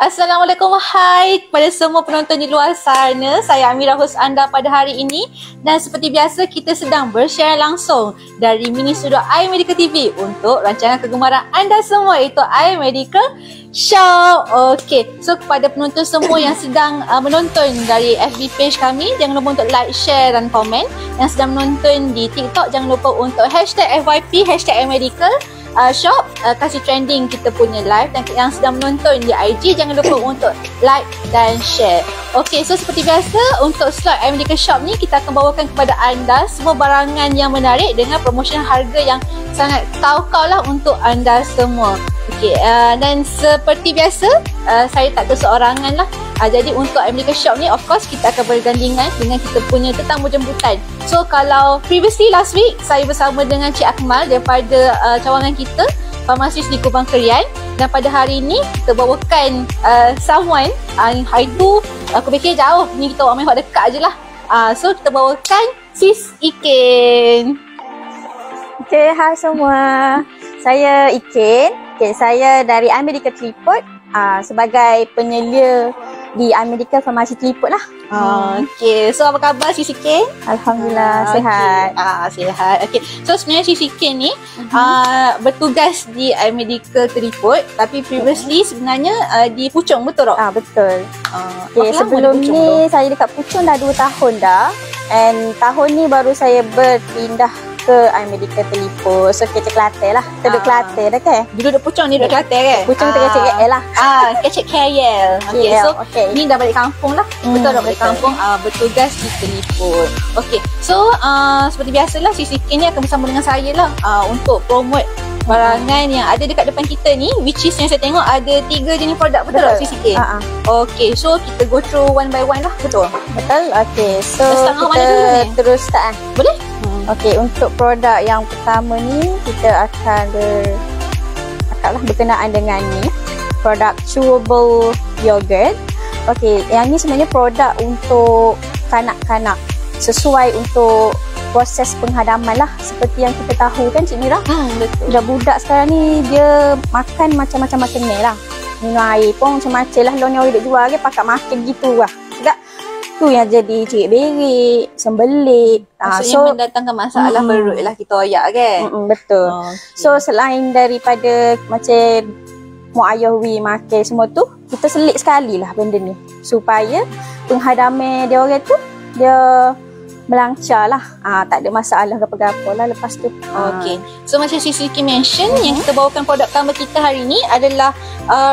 Assalamualaikum, hai kepada semua penonton di luar sana. Saya Amira host anda pada hari ini. Dan seperti biasa kita sedang bersiaran langsung dari mini studio iMedical TV untuk rancangan kegemaran anda semua, iaitu iMedical Shop. Okey, so kepada penonton semua yang sedang menonton dari FB page kami, jangan lupa untuk like, share dan komen. Yang sedang menonton di TikTok, jangan lupa untuk hashtag FYP, hashtag iMedical Shop, kasih trending kita punya live. Dan yang sedang menonton di IG, jangan lupa untuk like dan share. Okey, so seperti biasa untuk slot iMedical Shop ni, kita akan bawakan kepada anda semua barangan yang menarik dengan promotion harga yang sangat kau-kau lah untuk anda semua. Okey, dan seperti biasa saya tak keseorangan lah. Jadi untuk iMedical Shop ni, of course kita akan bergandingan dengan kita punya tetamu jemputan. So kalau previously last week saya bersama dengan Cik Akmal daripada cawangan kita, farmasis di Kubang Kerian. Dan pada hari ini kita bawakan someone hari tu aku fikir jauh, ni kita main hot dekat je lah. So kita bawakan Sis Ikin. Okay, hai semua. Saya Ikin. Okay, saya dari iMedical Teliput sebagai penyelia di iMedical Farmasi Teliput lah. Okay, so apa khabar Sis Ikin? Alhamdulillah, sihat. Sihat. Okay, so sebenarnya Sis Ikin ni bertugas di iMedical Teliput, tapi previously sebenarnya di Puchong, betul tak? Betul. Okay, sebelum ni saya dekat Puchong dah 2 tahun dah. And tahun ni baru saya berpindah ke iMedical Teliput. So Kecik Kelantan lah. Kita duduk Kelantan dah kan? Dulu duduk Puchong ni duduk Kelantan kan? Puchong tu Kecik KL lah. Kecik KL. Okay, so ni dah balik kampung lah. Betul dah balik kampung. Bertugas di Teliput. Okay, so seperti biasalah Sis Ikin ni akan bersama dengan saya lah untuk promote barangan yang ada dekat depan kita ni, which is yang saya tengok ada 3 jenis produk, betul tak Sis Ikin? Okay, so kita go through one by one lah, betul? Betul, okay. So kita terus start boleh? Okay, untuk produk yang pertama ni kita akan berkenaan dengan ni, produk chewable yogurt. Okay, yang ni sebenarnya produk untuk kanak-kanak, sesuai untuk proses penghadaman lah. Seperti yang kita tahu kan Cik Mira, betul. Budak sekarang ni dia makan macam-macam makanan lah. Minum air pun macam-macam lah. Lalu ni orang duk jual ke pakat makan gitu lah. Sedap. Tu yang jadi cik berik, sembelit. Maksudnya mendatangkan masalah perut lah kita oyak kan? Betul. So selain daripada macam mak ayah we makan semua tu, kita selit sekali lah benda ni, supaya penghadaman dia orang tu dia melancar lah. Tak ada masalah apa-apa lah lepas tu. Okay, so macam Sis Ikin mention, yang kita bawakan produk pertama kita hari ni adalah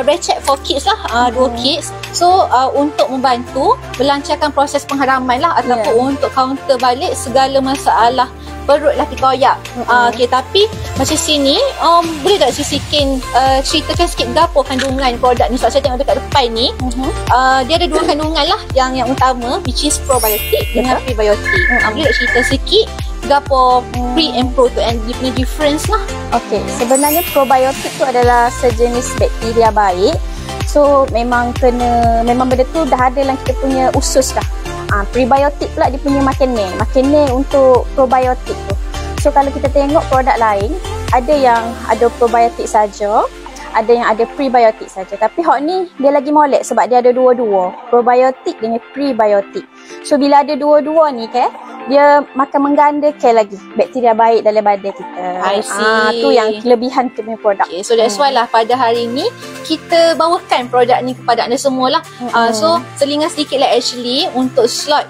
Recep for Kids lah, 2 kids. So untuk membantu melancarkan proses penghadaman lah, ataupun untuk counter balik segala masalah perut lah kita oyak. Okay, tapi macam sini boleh tak Sis Ikin ceritakan sikit gapo kandungan produk ni? Sebab saya tengok dekat depan ni, dia ada 2 kandungan lah. Yang utama which is probiotik dengan prebiotik. Boleh tak cerita sikit gapo pre and pro tu, and dia punya difference lah? Okay, sebenarnya probiotik tu adalah sejenis bakteria baik. So memang benda tu dah ada dalam kita punya usus dah. Prebiotik pula dia punya makanan untuk probiotik tu. So kalau kita tengok produk lain, ada yang ada probiotik saja, ada yang ada prebiotik saja. Tapi hot ni dia lagi molek sebab dia ada dua-dua, probiotik dengan prebiotik. So bila ada dua-dua ni kan, dia makan menggandakan lagi bakteria baik dalam badan kita. I see. Tu yang kelebihan kita punya produk. Okay, so that's why lah pada hari ni kita bawakan produk ni kepada anda semua lah. So selingan sedikit lah actually untuk slot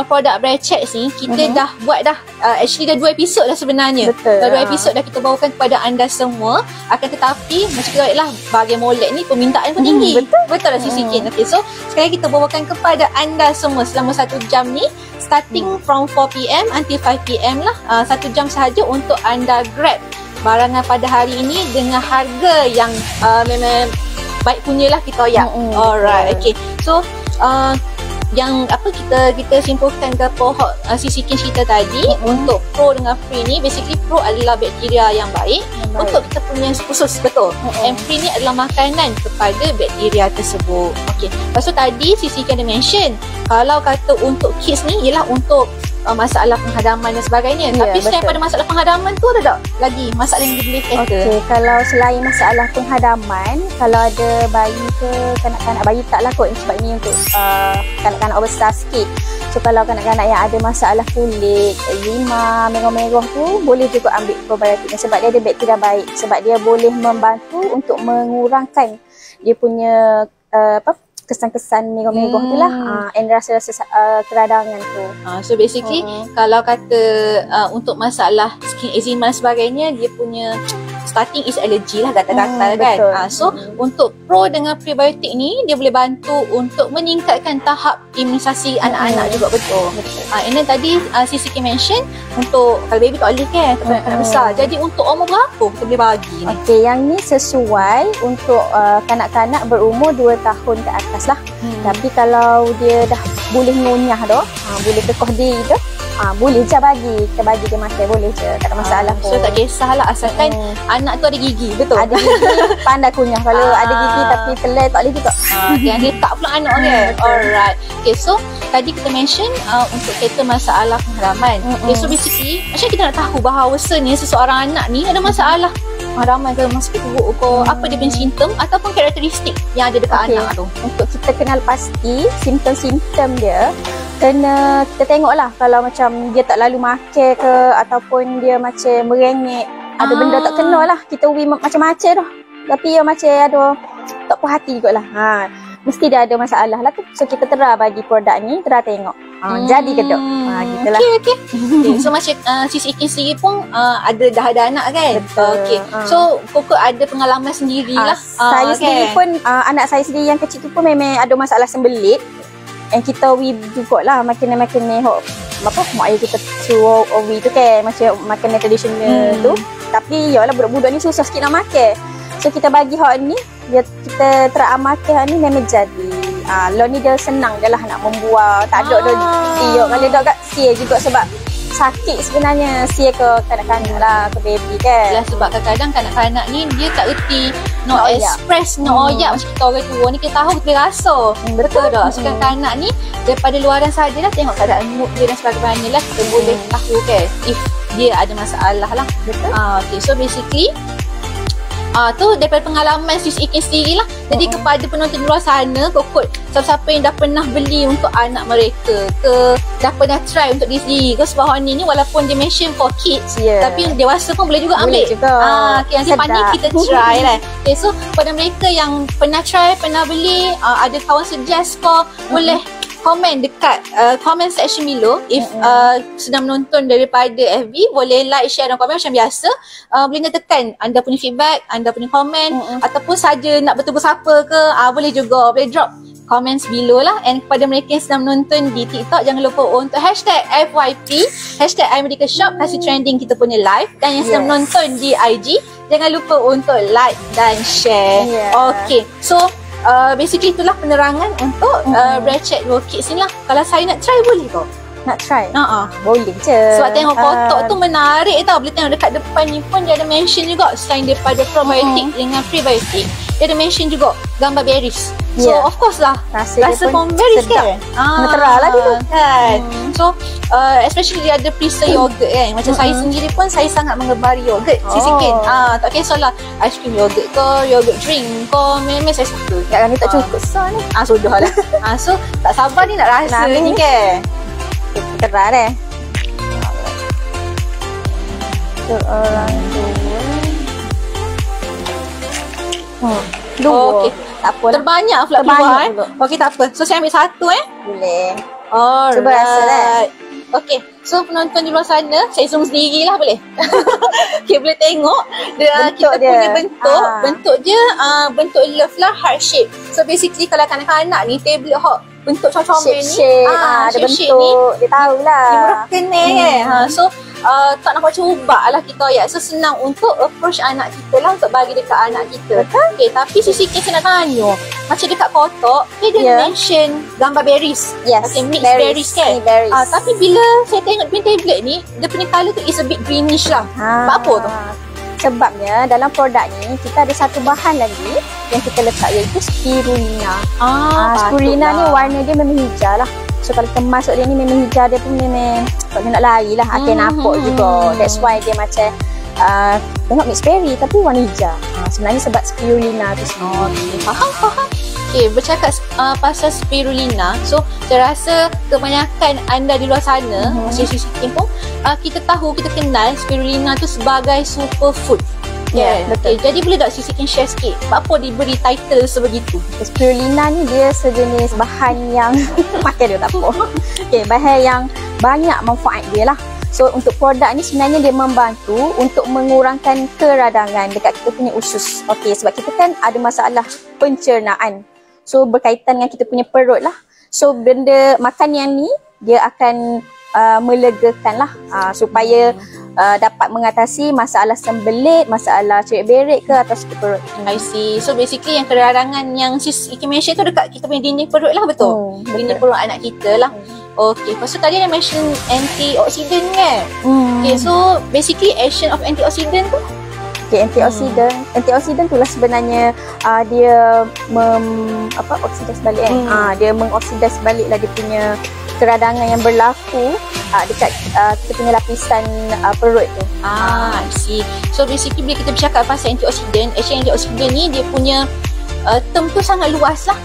produk Recep ni kita dah buat dah actually dah 2 episod dah sebenarnya. Betul. Dah 2 episod dah kita bawakan kepada anda semua. Akan tetapi macam kita lah, bahagian molek ni permintaan pun tinggi. Betul lah Sis Ikin. Okay, so sekarang kita bawakan kepada anda semua selama 1 jam ni, starting from 4pm until 5pm lah. 1 jam sahaja untuk anda grab barangan pada hari ini dengan harga yang memang baik punya lah kita oyak. Alright, okay. So yang apa kita simpulkan ke pohon Sis Ikin cerita tadi, untuk pro dengan pre ni, basically pro adalah bakteria yang baik untuk kita punya usus, betul. And pre ni adalah makanan kepada bakteria tersebut. Okay, lepas tu tadi Sis Ikin ada mention kalau kata untuk kids ni ialah untuk masalah penghadaman dan sebagainya. Tapi selain pada masalah penghadaman tu ada tak lagi masalah yang boleh cater? Okey, kalau selain masalah penghadaman, kalau ada bayi ke kanak-kanak, bayi taklah kot sebab ini untuk kanak-kanak besar sikit. So kalau kanak-kanak yang ada masalah kulit, eczema, merah-merah tu boleh juga ambil probiotik sebab dia ada bakteria baik, sebab dia boleh membantu untuk mengurangkan dia punya kesan-kesan merah-merah tu lah, and rasa-rasa keradangan tu. So basically kalau kata untuk masalah skin eczema dan sebagainya, dia punya starting is allergy lah kata-kata kan. So untuk pro dengan prebiotik ni, dia boleh bantu untuk meningkatkan tahap imunisasi anak-anak juga, betul. And then tadi Sisi mention untuk kalau baby tak boleh kan, kanak-kanak besar. Jadi untuk umur berapa kita boleh bagi ni? Okey, yang ni sesuai untuk kanak-kanak berumur 2 tahun ke atas lah. Tapi kalau dia dah boleh ngunyah dah, boleh tekoh diri dah, boleh je kita bagi dia makan, boleh je, tak ada masalah pun. So tak kisahlah asalkan anak tu ada gigi, betul? Ada gigi, pandai kunyah. Kalau ada gigi tapi telai tak boleh juga. Yang dia tak pula anak dia. Alright. Okay, so tadi kita mention untuk cater masalah pengharaman. Okay, so basically macam kita nak tahu bahawasanya seseorang anak ni ada masalah pengharaman ke, masa teruk ke, apa dia punya simptom ataupun karakteristik yang ada dekat anak tu. Untuk kita kenal pasti simptom-simptom dia, kena kita tengoklah kalau macam dia tak lalu makan ke ataupun dia macam merengek, ada benda tak kena lah, kita macam-macam dah. Tapi dia macam ada tak puas hati juga lah. Mesti dia ada masalah lah tu. So kita terah bagi produk ni, terah tengok. Jadi ke tak? Gitulah. Okay. So macam Sisi Ikin sendiri pun dah ada anak kan? Betul. Okay. So Koko ada pengalaman sendirilah. Saya sendiri pun, anak saya sendiri yang kecil tu pun memang ada masalah sembelit. And kita juga lah makanan-makanan mak ayah kita suruh owi tu kan, macam makanan tradisional tu. Tapi yalah budak-budak ni susah sikit nak makan. So kita bagi hak ni, kita teramalkan hak ni memang jadi. Lo ni dia senang je lah nak membuat. Tak ada siok. Kalau dia kat sia juga sebab sakit sebenarnya, sia ke kanak-kanak lah, ke baby kan. Yalah, sebab kadang-kadang kanak-kanak ni dia tak erti no express, no oyak macam kita orang tua ni, kita tahu kita rasa. Betul tak? So kanak-kanak ni daripada luaran saja lah, tengok keadaan mood dia dan sebagainya lah, kita boleh tahu kan if dia ada masalah lah. Betul. Okay, so basically tu daripada pengalaman Sisi Ikin sendiri lah. Jadi kepada penonton di luar sana, kokot siapa-siapa yang dah pernah beli untuk anak mereka ke, dah pernah try untuk diri sendiri ke, sebab ni walaupun dia mention for kids, tapi dewasa pun boleh juga ambil. Okay, yang simpan ni kita try lah. Okay, so pada mereka yang pernah try, pernah beli, ada kawan suggest ko, boleh komen dekat comment section below. If sedang menonton daripada FB, boleh like, share dan komen macam biasa. Boleh nyatakan anda punya feedback, anda punya komen, ataupun saja nak bertemu siapa ke, boleh juga, boleh drop comments below lah. And kepada mereka yang sedang menonton di TikTok, jangan lupa untuk hashtag FYP, hashtag iMedicalShop, kasih trending kita punya live. Dan yang sedang menonton di IG, jangan lupa untuk like dan share. Okay, so basically itulah penerangan untuk Ratchet Duo Kids ni lah. Kalau saya nak try, boleh kok? Nak try? Boleh je. Sebab tengok kotak tu menarik tau. Boleh tengok dekat depan ni pun dia ada mention juga, selain daripada probiotik dengan prebiotik, dia ada mention juga gambar berries. So of course lah, rasa pun berries kan? Terah lah dia kan. So especially dia ada preserve yogurt kan. Macam saya sendiri pun, saya sangat mengemari yogurt. Sikit tak kisahlah ice cream yogurt ke, yogurt drink ke, memang saya suka. Kat ni tak cukup besar ni. Sudah lah. So tak sabar ni nak rasa ni kan. Terah deh. Seorang dua. Okay, tak apa. Terbanyak pula keluar Okey, tak apa. So saya ambil satu Boleh. Alright. Cuba rasa dah. Okay, so penonton di luar sana, saya zoom sendiri lah boleh? Okay, boleh tengok dia, kita dia punya bentuk. Bentuk dia bentuk love lah, heart shape. So basically kalau kanak-kanak ni, tablet hot bentuk comel ni, ada bentuk ni, dia tahulah. Dia murah kena kan. So tak nak cuba lah kita ayat. So senang untuk approach anak kita lah, untuk bagi dekat anak kita. Okay, tapi Sisi Ikin nak tanya, macam dekat kotak dia mention gambar berries. Okay, mix berries kan. Tapi bila saya tengok dia tablet ni, dia punya colour tu is a bit greenish lah. Apa tu? Sebabnya dalam produk ni kita ada satu bahan lagi yang kita letak, iaitu spirulina. Spirulina ni warna dia memang hijau lah. So kalau kita masuk dia ni memang hijau, dia pun memang Sebab dia nak lari lah, akan nampak juga. That's why dia macam tengok mixed berry tapi warna hijau. Sebenarnya sebab spirulina tu sendiri. Faham. Okay, bercakap pasal spirulina, so saya rasa kebanyakan anda di luar sana, sisi pun kita tahu, kita kenal spirulina tu sebagai superfood. Ya, betul. Okay, jadi boleh tak Sisi share sikit apa diberi title sebegitu? Spirulina ni dia sejenis bahan yang makan dia tak apa. Okay, bahan yang banyak manfaat dia lah. So untuk produk ni sebenarnya dia membantu untuk mengurangkan keradangan dekat kita punya usus. Okay, sebab kita kan ada masalah pencernaan. So berkaitan dengan kita punya perut lah. So benda makan yang ni dia akan melegakan lah supaya dapat mengatasi masalah sembelit, masalah cerit-berit ke atas perut. I see. So basically yang keradangan yang Sis Iki mention tu dekat kita punya dinding perut lah, betul? Dinding perut anak kita lah. Okay, lepas tu tadi ada mention antioksidan kan? Okay, so basically action of antioksidan tu? Okay, antioksidan tu lah sebenarnya dia oksidas balik kan. Dia mengoksidas balik lah dia punya keradangan yang berlaku dekat kita punya lapisan perut tu. I see. So basically bila kita bercakap pasal antioksidan, actually antioksidan ni dia punya term tu sangat luas lah.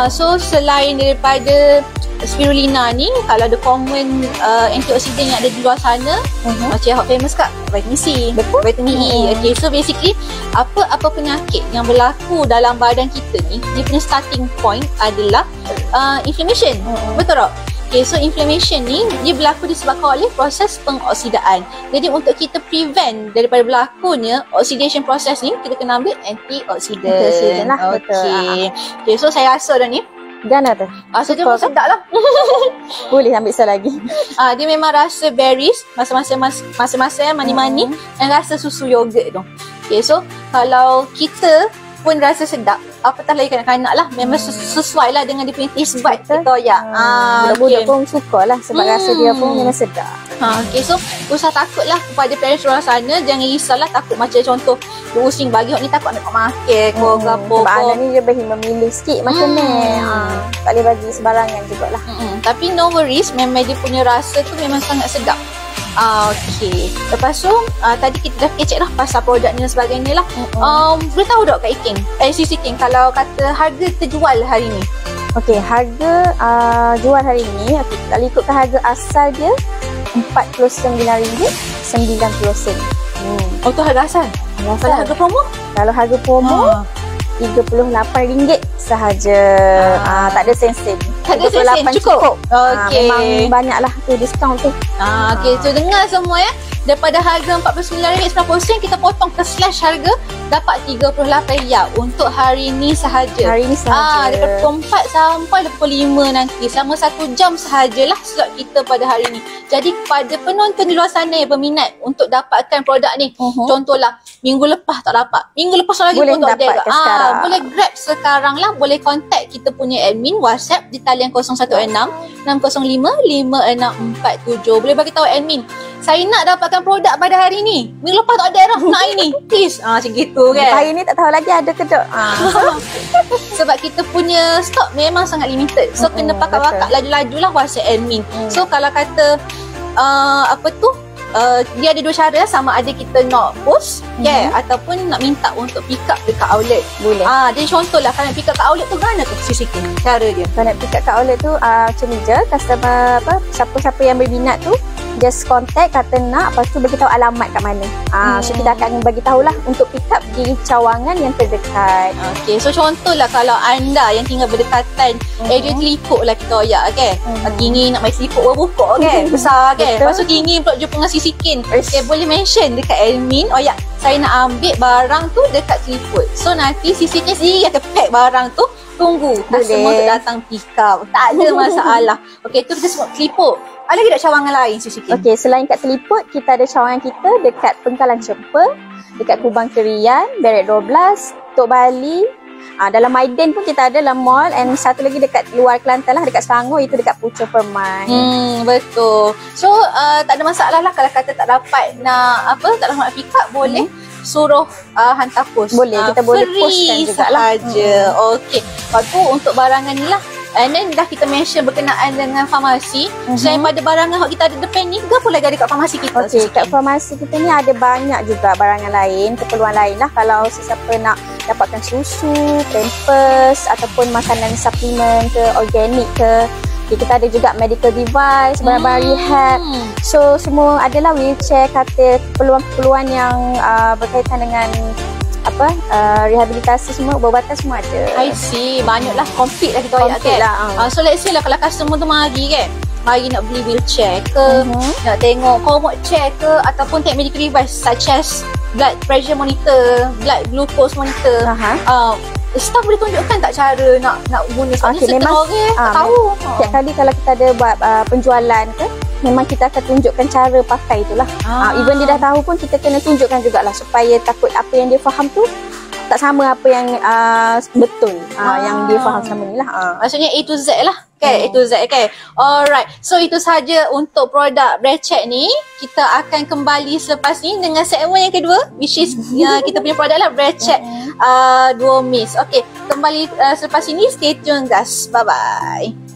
So selain daripada spirulina ni, kalau ada common antioksidan yang ada di luar sana, macam hot famous kat vitamin C, vitamin E. Okay, so basically apa penyakit yang berlaku dalam badan kita ni, dia punya starting point adalah inflammation. Betul tak? Okay, so inflammation ni dia berlaku disebabkan oleh proses pengoksidaan. Jadi untuk kita prevent daripada berlakunya oxidation process ni, kita kena ambil antioksidan. Antioksidan lah, betul. Okay, so saya rasa dah ni Gana tu. Rasa dia pun sedap lah. Boleh ambil sel lagi. Dia memang rasa berries, masa-masa mani-mani, dan rasa susu yogurt tu. Okay, so kalau kita pun rasa sedap, apatah lagi kanak-kanak lah, memang sesuai lah dengan dia punya taste bud kita ya. Budak-budak pun suka lah sebab rasa dia pun memang sedap. Okay, so usah takut lah kepada parents luar sana, jangan risaulah takut macam contoh pusing bagi hok ni takut nak makan ke apa. Sebab anak ni dia boleh memilih sikit macam ni. Tak boleh bagi sebarangan jugalah. Tapi no worries, memang dia punya rasa tu memang sangat sedap. Okay. Lepas tu tadi kita dah kecek lah pasal produk ni dan sebagainya lah. Boleh tahu tak Kak Iking, Sisi King, kalau kata harga terjual hari ni? Okay, harga jual hari ni, kalau ikutkan harga asal dia RM49.90. Oh, tu harga asal? Kalau harga promo? Kalau harga promo RM38 sahaja. Tak ada sen-sen. Tak ada sen-sen, cukup? Okay. Memang banyak lah tu diskaun tu. Okay, so dengar semua ya. Daripada harga RM49.90 kita potong ke slash harga, dapat RM38 untuk hari ni sahaja. Hari ni sahaja. Daripada pukul 4 sampai pukul 5 nanti. Selama 1 jam sahajalah slot kita pada hari ni. Jadi kepada penonton di luar sana yang berminat untuk dapatkan produk ni, contohlah minggu lepas tak dapat, minggu lepas lagi boleh pun tak ada. Boleh grab sekarang lah. Boleh contact kita punya admin WhatsApp di talian 016 605 5647. Boleh bagi tahu admin, saya nak dapatkan produk pada hari ni, minggu lepas tak ada dah, nak hari ni, please. Macam gitu kan. Hari ni tak tahu lagi ada ke tak. Sebab kita punya stok memang sangat limited. So kena pakak-pakak laju-laju lah WhatsApp admin. So kalau kata dia ada dua cara, sama ada kita nak post ataupun nak minta untuk pick up dekat outlet. Boleh. Jadi contohlah kalau nak pick up kat outlet tu mana tu Sisi King cara dia? Kalau nak pick up kat outlet tu macam ni je, customer siapa-siapa yang berminat tu just contact, kata nak, lepas tu beritahu alamat kat mana. So kita akan bagi tahulah untuk pick up di cawangan yang terdekat. Okay, so contohlah kalau anda yang tinggal berdekatan area Telipuk lah kita oyak kan. Tinggi nak main Telipuk baru buka kan. Besar kan. Lepas tu tinggi pula jumpa dengan Sisi King. Okay, boleh mention dekat admin, oyak saya nak ambil barang tu dekat Telipuk. So nanti Sisi King sendiri akan pack barang tu, tunggu customer untuk datang pick up. Tak ada masalah. Okay, tu kita sebut Telipuk. Ada lagi tak cawangan lain Sisi King? Okay, selain kat Teliput, kita ada cawangan kita dekat Pengkalan Cepa, dekat Kubang Kerian, Beret 12, Tok Bali. Dalam Maiden pun kita ada dalam mall, and satu lagi dekat luar Kelantan lah, dekat Selangor, itu dekat Pucuk Permai. Betul. So tak ada masalah lah kalau kata tak dapat nak tak dapat nak pick up, boleh suruh hantar post. Boleh, kita boleh postkan jugalah. Free sahaja. Okay. Lepas tu untuk barangan ni lah, And then dah kita mention berkenaan dengan farmasi. Selain pada barangan yang kita ada depan ni, apa lagi ada kat farmasi kita? Okey, kat farmasi kita ni ada banyak juga barangan lain, keperluan lain lah. Kalau sesiapa nak dapatkan susu, pampers ataupun makanan suplemen ke, organik ke. Kita ada juga medical device, barang-barang rehab. So semua adalah wheelchair, katil, keperluan-keperluan yang berkaitan dengan rehabilitasi semua, ubat-ubatan semua ada. I see. Banyaklah, complete lah kita ayat kan. So let's say lah kalau customer tu mari kan, mari nak beli wheelchair ke, nak tengok komoot chair ke, ataupun take medical device such as blood pressure monitor, blood glucose monitor. Staff boleh tunjukkan tak cara nak guna? Sebabnya setengah orang tak tahu. Setiap kali kalau kita ada buat penjualan ke, memang kita akan tunjukkan cara pakai itulah. Even dia dah tahu pun kita kena tunjukkan jugalah, supaya takut apa yang dia faham tu tak sama apa yang betul yang dia faham sama ni lah. Maksudnya A to Z lah. Okay, A to Z. Okay. Alright. So itu sahaja untuk produk Bracket ni. Kita akan kembali selepas ni dengan segmen yang kedua, which is kita punya produk lah, Bracket Duo Mix. Okay, kembali selepas ini. Stay tune guys. Bye-bye.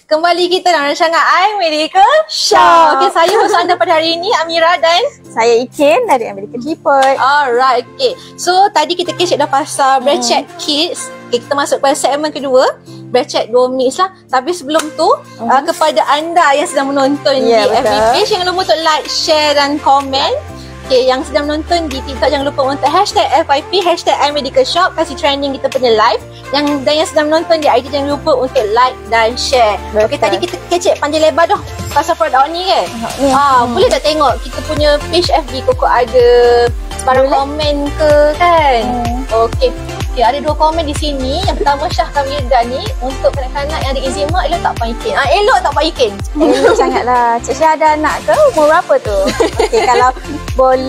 Kembali kita dalam rancangan iMedical Show. Okay, saya host anda pada hari ini, Amira, dan saya Ikin dari iMedical Report. Alright, okay. So, tadi kita kecek dah pasal Bracket Kids. Okay, kita masuk pada segmen kedua, Bracket Duo Mix lah. Tapi sebelum tu, kepada anda yang sedang menonton di FB page, jangan lupa untuk like, share dan komen. Okay, yang sedang menonton di TikTok, jangan lupa untuk hashtag FYP, hashtag iMedicalShop, kasih trending kita punya live. Dan yang sedang menonton di IG, jangan lupa untuk like dan share. Okay, tadi kita kecek panjang lebar dah pasal produk ni kan. Boleh tak tengok kita punya page FB kok ada sebarang komen ke kan? Okay, ada 2 komen di sini. Yang pertama, Syah Kamilda ni, untuk kanak-kanak yang ada eczema, elok tak Puan Ikin? Elok tak Puan Ikin? Elok sangatlah. Cik Syah ada anak ke? Umur berapa tu? Okay,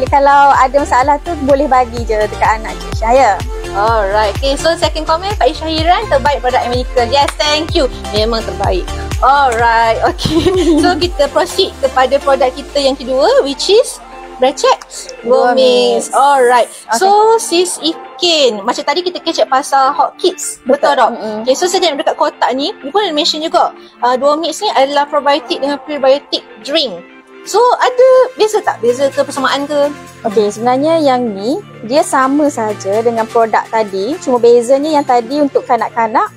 kalau ada masalah tu, boleh bagi je dekat anak Cik Syah ya. Alright, okay. So second comment, Pak Syahiran, terbaik produk Amerika. Yes, thank you. Memang terbaik. Alright, okay. So kita proceed kepada produk kita yang kedua, which is Bracket Duo Mix. Alright. Okay. So sis Ikin, macam tadi kita kecek pasal Hot Kids, betul tak? Okay, so saya tengok dekat kotak ni, you pun ada mention juga, Duo Mix ni adalah probiotik dengan prebiotik drink. So ada beza tak? Beza ke, persamaan ke? Okey, sebenarnya yang ni dia sama saja dengan produk tadi, cuma bezanya yang tadi untuk kanak-kanak,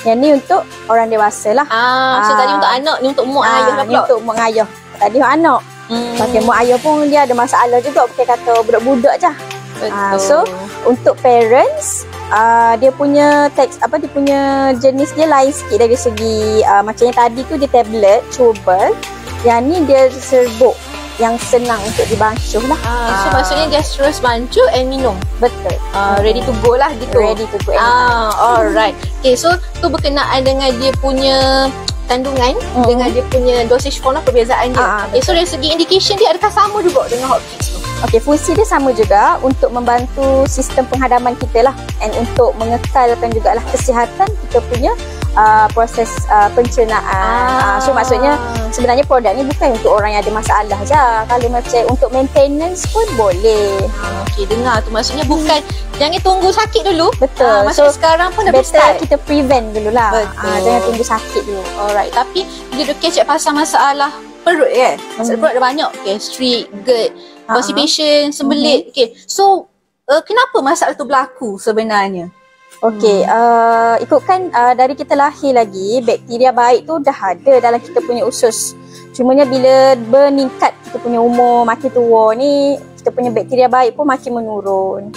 yang ni untuk orang dewasa lah. So tadi untuk anak, ni untuk mak ayah lah pula. Ni untuk mak ayah. Tadi untuk anak. Okey, mak ayah pun dia ada masalah juga, bukan kata budak-budak je. So untuk parents, dia punya teks dia punya jenis dia lain sikit dari segi macam yang tadi tu dia tablet chewable. Yang ni dia serbuk yang senang untuk dibancuh lah. So maksudnya dia terus bancuh and minum. Betul. Ready to go lah gitu. Ready to go. Alright. Okay, so tu berkenaan dengan dia punya kandungan, dengan dia punya dosage form lah, perbezaan dia. Okay, so dari segi indication dia, adakah sama juga dengan Hot Kids tu? Okey, fungsi dia sama juga untuk membantu sistem penghadaman kita lah, and untuk mengekalkan jugalah kesihatan kita punya proses pencernaan. So maksudnya sebenarnya produk ni bukan untuk orang yang ada masalah je. Kalau macam untuk maintenance pun boleh. Okey, dengar tu, maksudnya bukan jangan tunggu sakit dulu. Betul. Maksudnya so, sekarang pun dah better kita prevent dululah. Jangan tunggu sakit dulu. Alright, tapi dia dah kecek pasal masalah perut kan? Masalah perut ada banyak. Gastric, GERD, constipation, sembelit. Okay, so kenapa masalah tu berlaku sebenarnya? Okey, ikutkan dari kita lahir lagi, bakteria baik tu dah ada dalam kita punya usus. Cumanya bila meningkat kita punya umur, makin tua ni, kita punya bakteria baik pun makin menurun.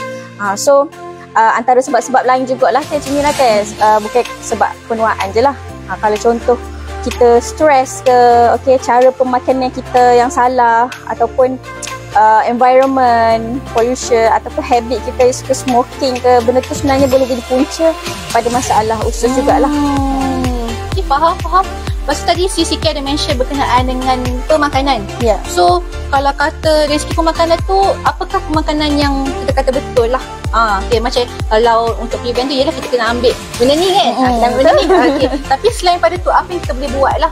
So antara sebab-sebab lain jugalah macam ni lah guys. Bukan sebab penuaan je lah. Kalau contoh kita stres ke, okey, cara pemakanan kita yang salah, ataupun environment, pollution, ataupun habit kita suka smoking ke, benda tu sebenarnya boleh jadi punca pada masalah usus jugalah. Okay, faham. Lepas tu tadi Siti ada mention berkenaan dengan pemakanan. Ya. So, kalau kata dari segi pemakanan tu, apakah pemakanan yang kita kata betul lah? Okay, macam kalau untuk prevent tu, yelah kita kena ambil benda ni kan? Kita ambil benda ni. Okay. Tapi selain pada tu, apa yang kita boleh buat lah?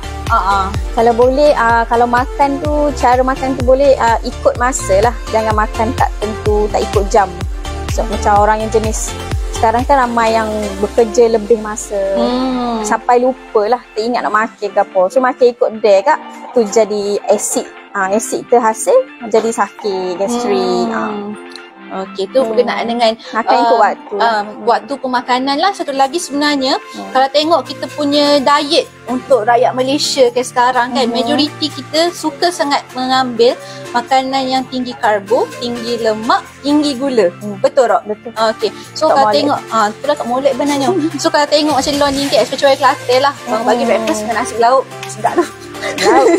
Kalau boleh, kalau makan tu, cara makan tu boleh ikut masa lah. Jangan makan tak tentu, tak ikut jam. So, macam orang yang jenis sekarang kan ramai yang bekerja lebih masa, sampai lupa lah, tak ingat nak makan ke apa. So makan ikut dia kak, tu jadi asid. Asid terhasil, jadi sakit, gastrik. Okey, tu berkenaan dengan makan ikut waktu. Waktu pemakanan lah. Satu lagi sebenarnya, kalau tengok kita punya diet untuk rakyat Malaysia ke sekarang kan, majoriti kita suka sangat mengambil makanan yang tinggi karbo, tinggi lemak, tinggi gula. Betul tak? Betul. Okey. So kalau tengok, tu lah tak molek benarnya. So kalau tengok macam luar ni, especially Kelantan lah, bagi breakfast dengan nasi lauk, sedap tu.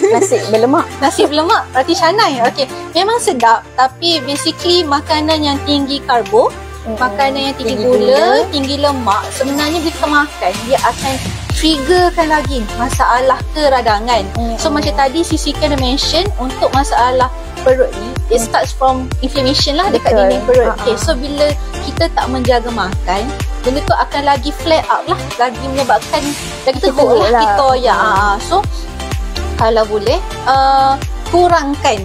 Nasi berlemak. Nasi berlemak, roti canai. Okey, memang sedap, tapi basically makanan yang tinggi karbo, makanan yang tinggi gula, tinggi lemak, sebenarnya bila kita makan, dia akan triggerkan lagi masalah keradangan. So macam tadi Siti ada mention, untuk masalah perut ni, it starts from inflammation lah dekat dinding perut. Okay, so bila kita tak menjaga makan, benda tu akan lagi flare up lah, lagi menyebabkan lagi teruk lah kita ya. So kalau boleh kurangkan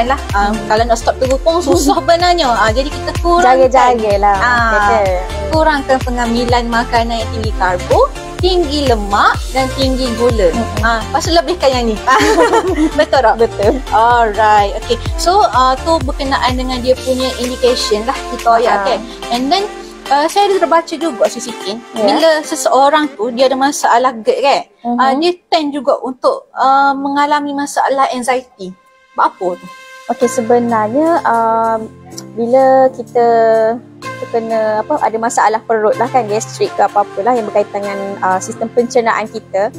lah. Kalau nak stop teruk pun susah benarnya. Jadi kita kurangkan, jaga-jagalah. Kurangkan pengambilan makanan yang tinggi karbo, tinggi lemak dan tinggi gula. Lepas tu lebihkan yang ni. Betul tak? Betul. Alright. Okay. So tu berkenaan dengan dia punya indication lah kita kan. And then saya ada terbaca juga Siti, bila seseorang tu dia ada masalah GERD kan, dia tend juga untuk mengalami masalah anxiety. Apa tu? Okey, sebenarnya bila kita kena ada masalah perut lah kan, gastrik ke apa-apalah yang berkaitan dengan sistem pencernaan kita,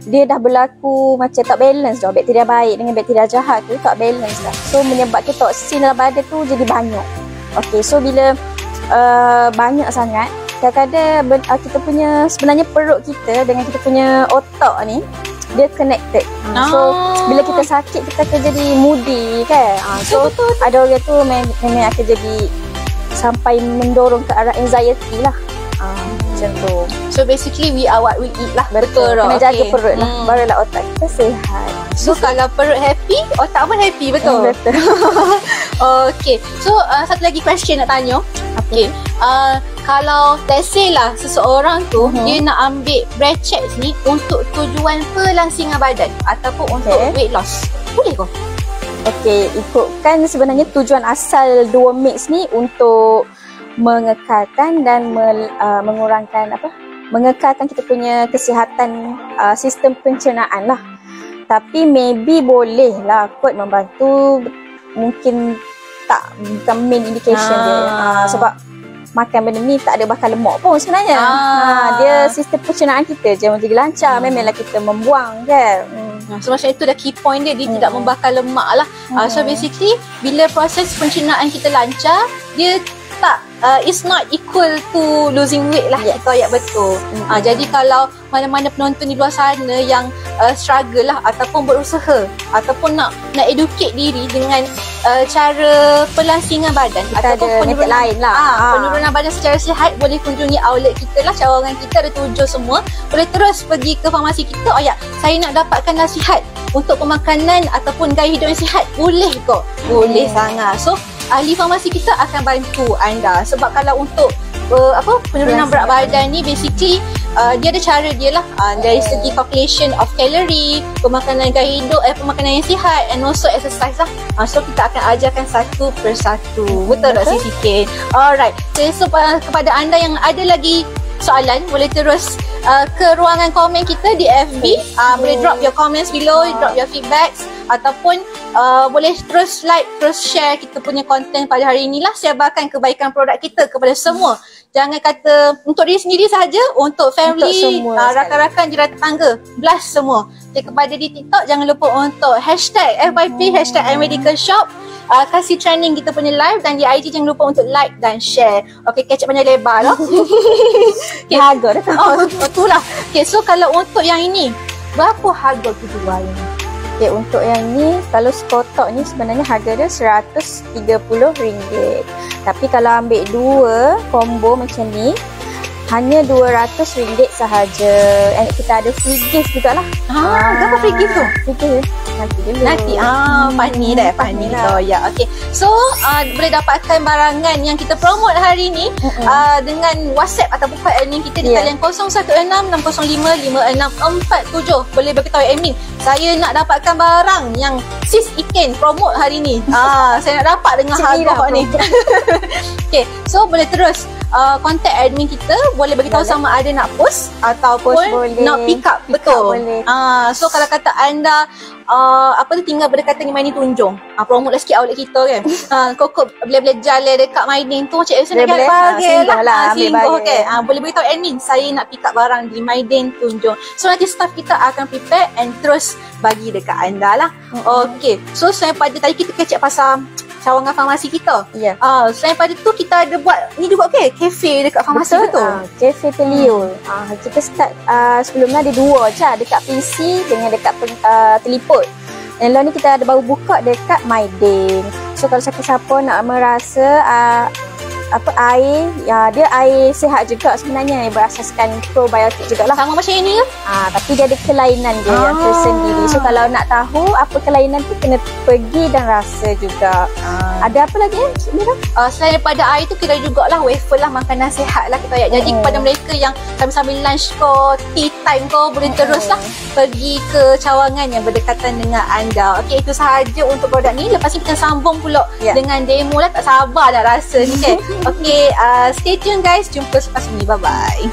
dia dah berlaku macam tak balance dah, bakteria baik dengan bakteria jahat tu tak balance dah. So menyebabkan toksin dalam badan tu jadi banyak. Okey, so bila banyak sangat, kadang-kadang kita punya sebenarnya perut kita dengan kita punya otak ni dia connected. So bila kita sakit kita akan jadi moody kan. So betul. Ada orang tu memang akan jadi sampai mendorong ke arah anxiety lah. Macam tu. So basically we are what we eat lah. Betul. Kena jaga perut lah, barulah otak kita sihat. So kalau perut happy, otak pun happy. Betul. Betul. Okay. So satu lagi question nak tanya. Okay. Kalau let's say lah seseorang tu dia nak ambil breath checks ni untuk tujuan pelangsingan badan ataupun untuk weight loss, boleh ke? Okay, ikutkan sebenarnya tujuan asal dua mix ni untuk mengekalkan dan mengekalkan kita punya kesihatan sistem pencernaan lah. Tapi maybe boleh lah kot membantu, mungkin tak bukan main indication dia. Sebab makan benda ni tak ada bakal lemak pun sebenarnya. Dia sistem pencernaan kita je jadi lancar, memanglah kita membuang kan. So macam itu dah key point dia tidak membakar lemak lah. So basically bila proses pencernaan kita lancar, dia tak it's not equal to losing weight lah. Kita ayat betul. Jadi kalau mana-mana penonton di luar sana yang struggle lah ataupun berusaha ataupun nak educate diri dengan cara pelangsingan badan kita ataupun penurunan lain lah. Penurunan badan secara sihat, boleh kunjungi outlet kita lah. Cawangan kita ada 7 semua. Boleh terus pergi ke farmasi kita. Saya nak dapatkan nasihat untuk pemakanan ataupun gaya hidup yang sihat. Boleh kok. Boleh sangat. So ahli farmasi kita akan bantu anda. Sebab kalau untuk penurunan berat badan ni basically dia ada cara dia lah, dari segi calculation of calorie, pemakanan gaya hidup, pemakanan yang sihat and also exercise lah. So kita akan ajarkan satu persatu. Betul tak Siti? Alright. So kepada anda yang ada lagi soalan, boleh terus ke ruangan komen kita di FB. Boleh drop your comments below, drop your feedbacks, ataupun boleh terus like, terus share kita punya konten pada hari inilah. Sebarkan kebaikan produk kita kepada semua. Jangan kata untuk diri sendiri saja, untuk family, rakan-rakan, jiran tetangga, blast semua. Okay, kepada di TikTok, jangan lupa untuk hashtag FYP, hashtag iMedical Shop. Kasih trending kita punya live, dan di IG jangan lupa untuk like dan share. Okay, kecap banyak lebar lah. Okay. Harga dah tahu. Itulah. Okay, so kalau untuk yang ini, berapa harga kita jual ni? Okay, untuk yang ni, kalau sekotak ni sebenarnya harga dia RM130. Tapi kalau ambil 2 combo macam ni, hanya RM200 sahaja. And kita ada free gift jugalah. Berapa free gift tu? Free gift nanti dulu. Nanti, Fani dah, Fani tu. Ya, okay. So, boleh dapatkan barangan yang kita promote hari ni dengan WhatsApp ataupun call admin kita di talian 0166055647. Boleh beritahu admin, saya nak dapatkan barang yang Sis Iken promote hari ni. Saya nak dapat dengan harga ni. Okay, so boleh terus contact admin kita, boleh beritahu sama ada nak post ataupun nak pick up. Betul. So kalau kata anda tinggal berdekatan dengan Mining Tunjung, promote lah sikit outlet kita kan. Kok boleh jalan dekat Mining tu, cik Aisyah nak bagi lah, singgah kan. Boleh beritahu admin, saya nak pick up barang di Mining Tunjung. So nanti staff kita akan prepare and terus bagi dekat anda lah. Okay, so selain pada tadi kita kecek pasal cawangan farmasi kita. Selain pada tu kita ada buat ni juga kafe dekat farmasi. Betul? Kafe Telio. Kita start sebelum ni ada 2 je, dekat PC dengan dekat teliput. Dan lalu ni kita ada baru buka dekat Maidin. So kalau siapa-siapa nak merasa air, dia air sihat juga sebenarnya, berasaskan probiotik jugalah. Sama macam ini ke? Tapi dia ada kelainan dia yang tersendiri. So kalau nak tahu apa kelainan tu, kena pergi dan rasa juga. Ada apa lagi selain daripada air tu, kita jugalah wafer lah, makanan sihat lah kita ayat. Jadi kepada mereka yang sambil lunch ko, tea time ko, boleh terus lah pergi ke cawangan yang berdekatan dengan anda. Okay, itu sahaja untuk produk ni. Lepas ni kita sambung pula dengan demo lah. Tak sabar dah rasa ni kan. Okay, stay tune guys. Jumpa selepas ni. Bye-bye.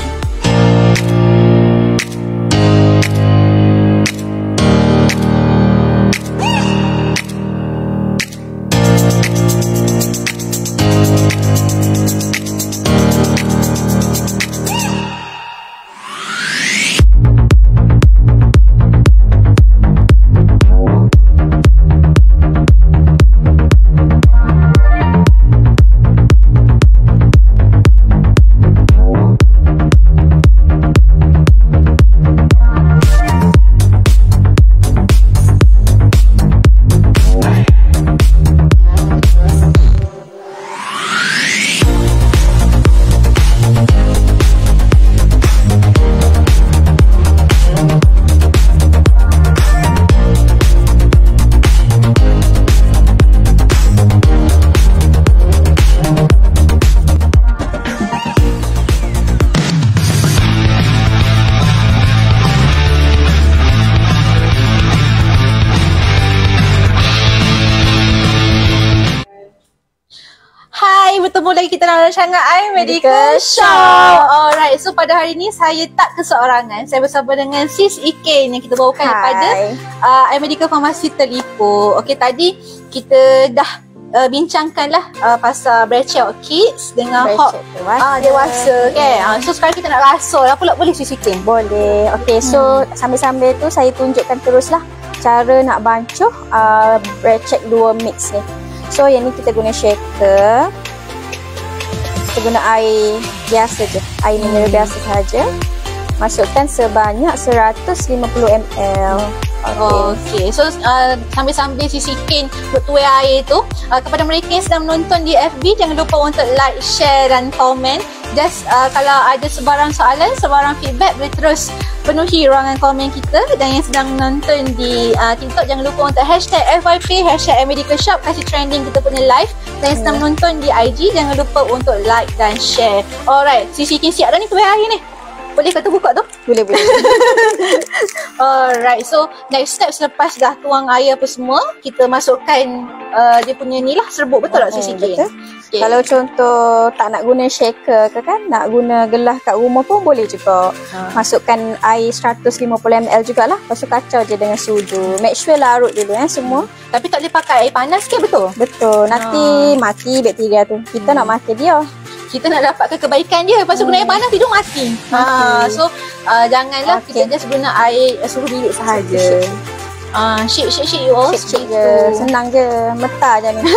Bertemu lagi kita dalam rancangan iMedical Shop. Alright, so pada hari ni saya tak keseorangan. Saya bersama dengan Sis Iken yang kita bawakan daripada iMedical Pharmacy Teliput. Okay, tadi kita dah bincangkan lah pasal Breachout Kids dengan Hot dewasa kan. So sekarang kita nak rasa lah pula, boleh Sis Iken? Boleh. Okay, so sambil-sambil tu saya tunjukkan teruslah cara nak bancuh Breachout 2 mix ni. So yang ni kita guna shaker. Kita guna air biasa je, air mineral biasa sahaja. Masukkan sebanyak 150 ml. Okay. So sambil-sambil Sis Iken tuai air tu, kepada mereka yang sedang menonton di FB, jangan lupa untuk like, share dan komen. Just kalau ada sebarang soalan, sebarang feedback, boleh terus penuhi ruangan komen kita. Dan yang sedang menonton di TikTok, jangan lupa untuk hashtag FYP, hashtag iMedical Shop, kasih trending kita punya live. Dan yang sedang menonton di IG, jangan lupa untuk like dan share. Alright, Sis Iken siap dah ni tuai air ni? Boleh kata buka tu? Boleh. Alright, so next step selepas dah tuang air apa semua, kita masukkan dia punya ni lah, serbuk, betul tak sikit? Betul. Okay. Kalau contoh tak nak guna shaker ke kan, nak guna gelas kat rumah pun boleh juga. Masukkan air 150ml jugalah. Lepas tu kacau je dengan sudu. Make sure larut dulu semua. Tapi tak boleh pakai air panas ke, betul? Betul. Nanti mati bakteria tu. Kita nak makan dia. Kita nak dapatkan kebaikan dia. Lepas tu guna air panas, tidur mati. So janganlah kita just guna air suhu bilik sahaja. Shake you all. Shake je. Senang je. Metar je ni.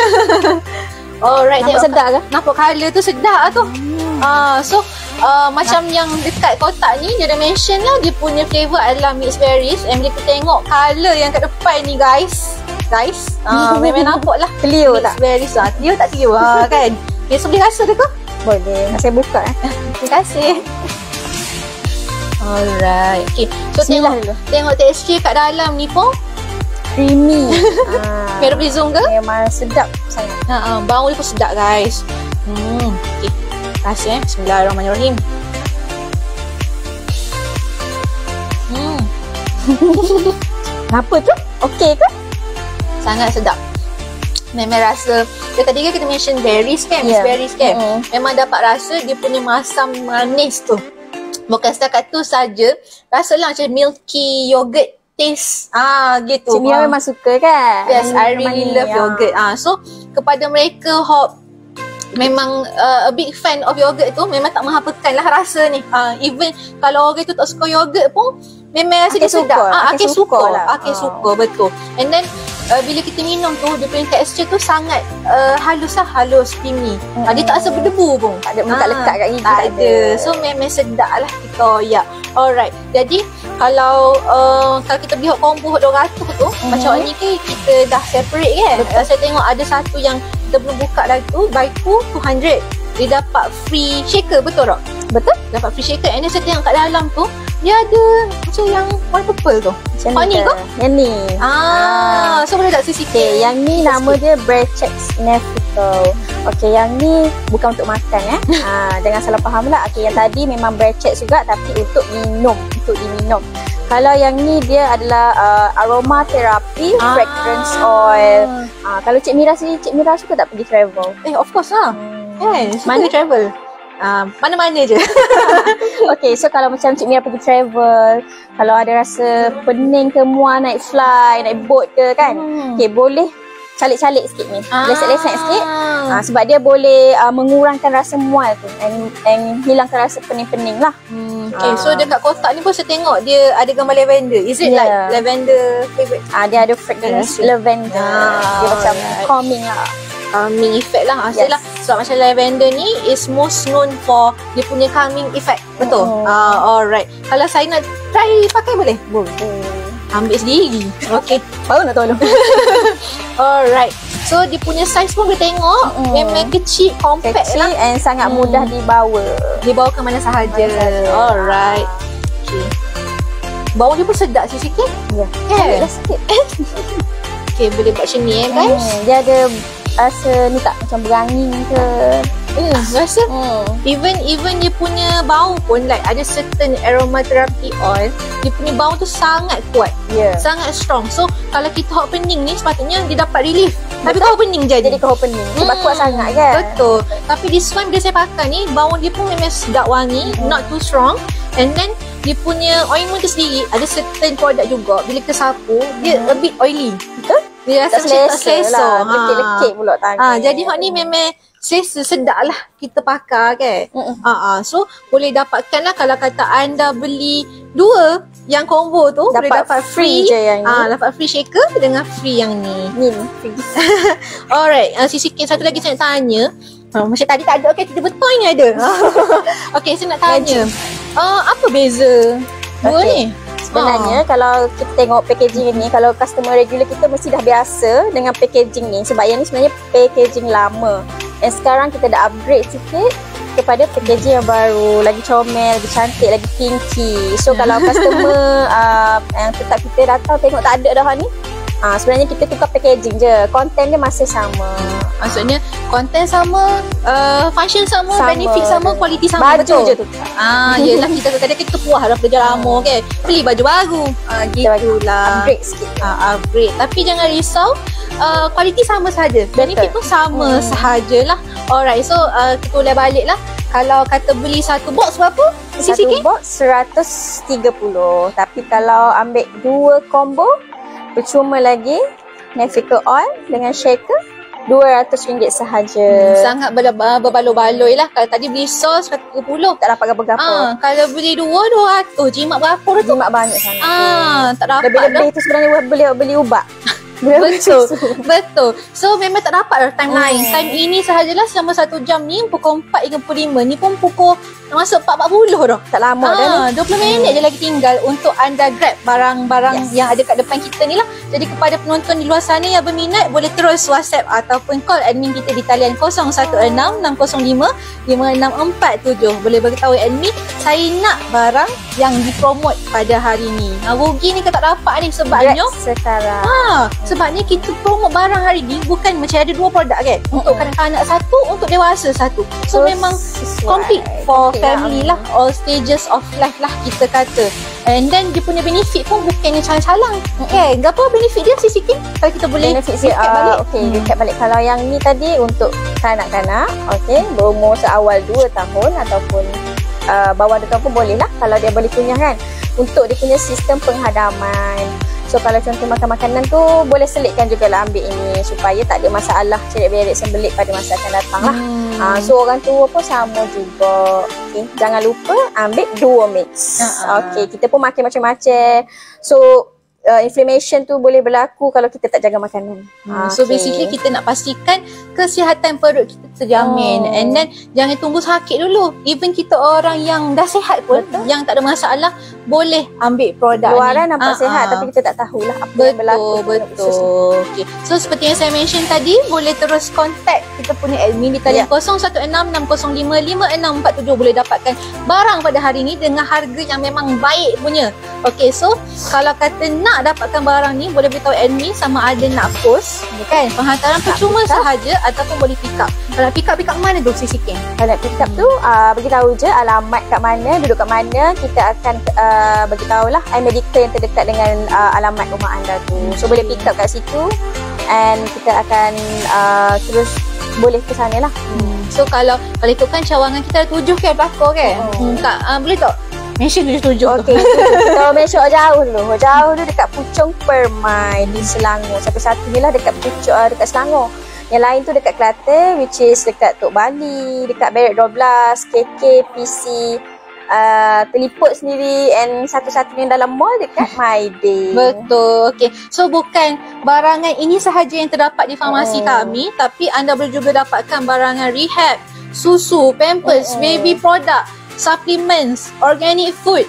Alright, nampak sedap ke? Nampak colour tu sedap lah tu. So macam yang dekat kotak ni, dia dah mention lah dia punya flavour adalah mixed berries. And kita tengok colour yang kat depan ni guys, memang nampak lah clear tak? Mixed berries lah. Clear tak clear kan? Okay, so boleh rasa dia ke? Boleh. Saya buka Terima kasih. Alright. Okay, so tengok tekstur kat dalam ni pun creamy. Merah boleh zoom ke? Memang sedap sangat. Bau dia pun sedap guys. Okay, rasa Bismillahirrahmanirrahim. Apa tu? Okey ke? Sangat sedap. Memang rasa dia tadi kan kita mention berries kan, mixed berries kan. Memang dapat rasa dia punya masam manis tu. Bukan setakat tu saja, rasalah macam milky yogurt taste. Gitu. Cik Mira memang suka kan? Yes, I really love yogurt. So kepada mereka memang a big fan of yogurt tu, memang tak menghapakan lah rasa ni. Even kalau orang tu tak suka yogurt pun, memang rasa dia sedap. Akhir suka, betul. And then bila kita minum tu, dia punya tekstur tu sangat halus creamy. Dia tak rasa berdebu pun. Tak ada lekat kat gigi. Tak ada. So memang sedap lah kita ya. Alright. Jadi kalau kita beli hot combo 200 tu, macam ni kan kita dah separate kan. Saya tengok ada satu yang kita belum buka lagi tu, buy 200. Dia dapat free shaker, betul tak? Betul. Dapat free shaker. And then saya tengok kat dalam tu, dia ada macam yang warna purple tu. Macam ni ke? Yang ni. So boleh tak sisi? Okay, yang ni nama dia Brechex Nefico. Okay, yang ni bukan untuk makan jangan salah faham lah. Okay, yang tadi memang Brechex juga tapi untuk minum, untuk diminum. Kalau yang ni dia adalah aroma therapy, fragrance oil. Kalau Cik Mira suka tak pergi travel? Of course lah. Mana travel? Mana-mana je. Okay, so kalau macam Cik Mira pergi travel, kalau ada rasa pening ke mual naik fly, naik boat ke kan, okay, boleh calik-calik sikit ni, lesek-lesek sikit, sebab dia boleh mengurangkan rasa mual tu and hilangkan rasa pening-pening lah. Okay, so dekat kotak ni pun saya tengok dia ada gambar lavender. Is it like lavender favorite? Dia ada fragrance lavender. Dia macam calming lah. Calming effect lah. Sebab macam lavender ni is most known for dia punya calming effect. Betul? Alright. Kalau saya nak try pakai boleh? Boleh. Ambil sendiri. Okay. Baru nak tolong. Alright. So dia punya size pun boleh tengok. Memang kecil, compact lah. And sangat mudah dibawa. Dibawa ke mana sahaja. Alright. Okay. Bau dia pun sedap sikit. Ya. Cari lah sikit. Okay, boleh buat macam ni guys. Dia ada rasa ni tak macam berangin ke. Rasa even dia punya bau pun like ada certain aromatherapy oil, dia punya bau tu sangat kuat, sangat strong. So kalau kita hot pening ni sepatutnya dia dapat relief. Tapi kau pening jadi kau pening sebab kuat sangat kan. Betul. Tapi this one bila saya pakai ni, bau dia pun memang sedap wangi, not too strong. And then dia punya ointment tu sendiri ada certain produk juga, bila kita sapu dia a bit oily. Betul? Dia rasa selesa lah, lekit-lekit pula tangan. Jadi hot ni memang selesa, sedap lah kita pakai kan. So boleh dapatkan lah kalau kata anda beli 2 yang combo tu, boleh dapat free je yang ni. Dapat free shaker dengan free yang ni. Alright, sisi satu lagi saya nak tanya. Macam tadi tak ada, okay, tiba betul ni ada. Okay, saya nak tanya, apa beza dua ni? Sebenarnya kalau kita tengok packaging ni, kalau customer regular kita mesti dah biasa dengan packaging ni, sebab yang ni sebenarnya packaging lama. Dan sekarang kita dah upgrade sikit kepada packaging yang baru, lagi comel, lagi cantik, lagi pinky. So kalau customer yang tetap kita datang tengok tak ada dah ni, Sebenarnya kita tukar packaging je, konten dia masih sama. Maksudnya konten sama, function sama, benefit sama, kualiti sama. Baju je tu. Yelah, kita kadang-kadang kita puas dah kerja lama kan. Beli baju baru. Gitulah. Upgrade sikit. Upgrade. Tapi jangan risau, kualiti sama sahaja. Benefit pun sama sahajalah. Alright, so kita boleh balik lah. Kalau kata beli satu box berapa? Satu box 130. Tapi kalau ambil 2 combo, percuma lagi Navika oil dengan shaker RM200 sahaja. Sangat berbaloi-baloi lah. Kalau tadi beli sos 130, tak dapat apa-apa. Kalau beli 200, jimat berapa tu? Jimat banyak sangat. Tak dapat. Lebih-lebih tu sebenarnya beli ubat. Betul. So memang tak dapat dah time lain. Time ini sahajalah selama 1 jam ni, pukul 4.35 ni pun pukul masuk 4.40 dah. Tak lama dah ni. 20 minit je lagi tinggal untuk anda grab barang-barang yang ada kat depan kita ni lah. Jadi kepada penonton di luar sana yang berminat, boleh terus WhatsApp ataupun call admin kita di talian 0166055647. Boleh beritahu admin, saya nak barang yang dipromot pada hari ni. Rugi ni kita tak dapat ni sebabnya sekarang. Sebabnya kita promote barang hari ni bukan macam ada 2 produk kan. Untuk kanak-kanak satu, untuk dewasa satu. So memang complete for family lah. All stages of life lah kita kata. And then dia punya benefit pun bukannya calang-calang. Apa benefit dia sikit-sikit? Kalau kita boleh recap balik. Recap balik. Kalau yang ni tadi untuk kanak-kanak, berumur seawal 2 tahun ataupun bawah 2 tahun pun boleh lah. Kalau dia boleh punya kan. Untuk dia punya sistem penghadaman. So kalau contoh makan makanan tu, boleh selitkan jugalah ambil ini supaya tak ada masalah cerit-berit sembelit pada masa akan datang lah. So orang tua pun sama juga. Jangan lupa ambil 2 mix. Kita pun makan macam-macam. So inflammation tu boleh berlaku kalau kita tak jaga makanan. So basically kita nak pastikan kesihatan perut kita terjamin. And then jangan tunggu sakit dulu. Even kita orang yang dah sihat pun, yang tak ada masalah, boleh ambil produk luaran ni. nampak sihat tapi kita tak tahulah apa yang berlaku. Betul. So seperti yang saya mention tadi, boleh terus contact kita punya admin di talian 0166055647. Boleh dapatkan barang pada hari ni dengan harga yang memang baik punya. So kalau kata nak dapatkan barang ni, boleh beritahu admin sama ada nak post kan, penghantaran percuma sahaja ataupun boleh pick up. Kalau pick up mana tu Sikin? Kalau pick up tu beritahu je alamat kat mana, duduk kat mana, kita akan beritahulah iMedical yang terdekat dengan alamat rumah anda tu. So boleh pick up kat situ and kita akan terus boleh ke sana lah. So kalau ikutkan cawangan kita ada 7 kan belakang kan? Boleh tak mention 77? Kita mention jauh dulu dekat Puchong Permai di Selangor. Sampai satu ni lah dekat Puchong, dekat Selangor. Yang lain tu dekat Kelantan, which is dekat Tok Bali, dekat Berak 12, KK, PC, Teliput sendiri, and satu-satunya dalam mall dekat My Day. Betul. So bukan barangan ini sahaja yang terdapat di farmasi kami, tapi anda boleh juga dapatkan barangan rehab, susu, pampers, baby product, supplements, organic food,